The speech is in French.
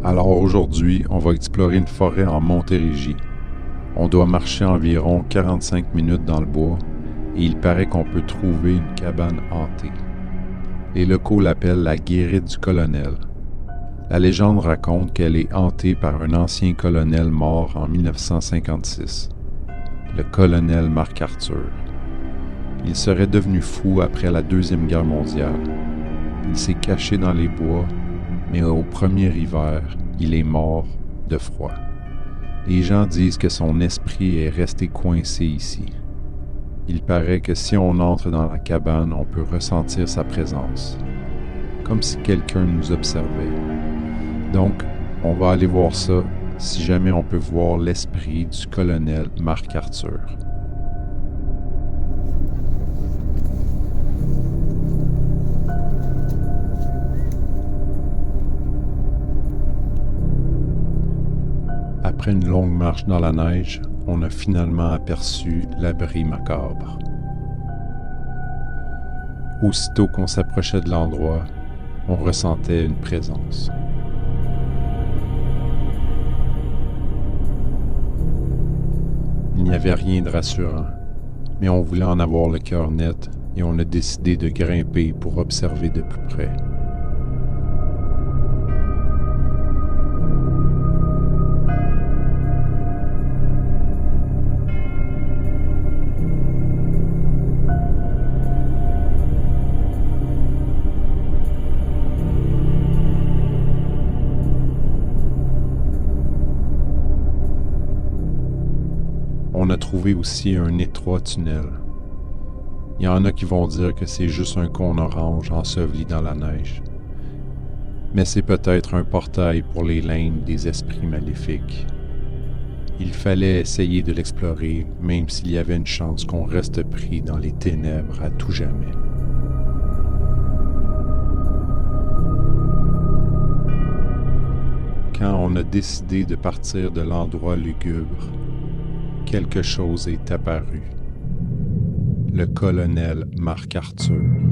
Alors aujourd'hui, on va explorer une forêt en Montérégie. On doit marcher environ 45 minutes dans le bois et il paraît qu'on peut trouver une cabane hantée. Les locaux l'appellent la guérite du colonel. La légende raconte qu'elle est hantée par un ancien colonel mort en 1956, le colonel Marc Arthur. Il serait devenu fou après la Deuxième Guerre mondiale. Il s'est caché dans les bois, mais au premier hiver, il est mort de froid. Les gens disent que son esprit est resté coincé ici. Il paraît que si on entre dans la cabane, on peut ressentir sa présence, comme si quelqu'un nous observait. Donc, on va aller voir ça, si jamais on peut voir l'esprit du colonel Marc Arthur. Après une longue marche dans la neige, on a finalement aperçu l'abri macabre. Aussitôt qu'on s'approchait de l'endroit, on ressentait une présence. Il n'y avait rien de rassurant, mais on voulait en avoir le cœur net et on a décidé de grimper pour observer de plus près. On a trouvé aussi un étroit tunnel. Il y en a qui vont dire que c'est juste un cône orange enseveli dans la neige. Mais c'est peut-être un portail pour les limbes des esprits maléfiques. Il fallait essayer de l'explorer, même s'il y avait une chance qu'on reste pris dans les ténèbres à tout jamais. Quand on a décidé de partir de l'endroit lugubre, quelque chose est apparu. Le colonel Marc Arthur.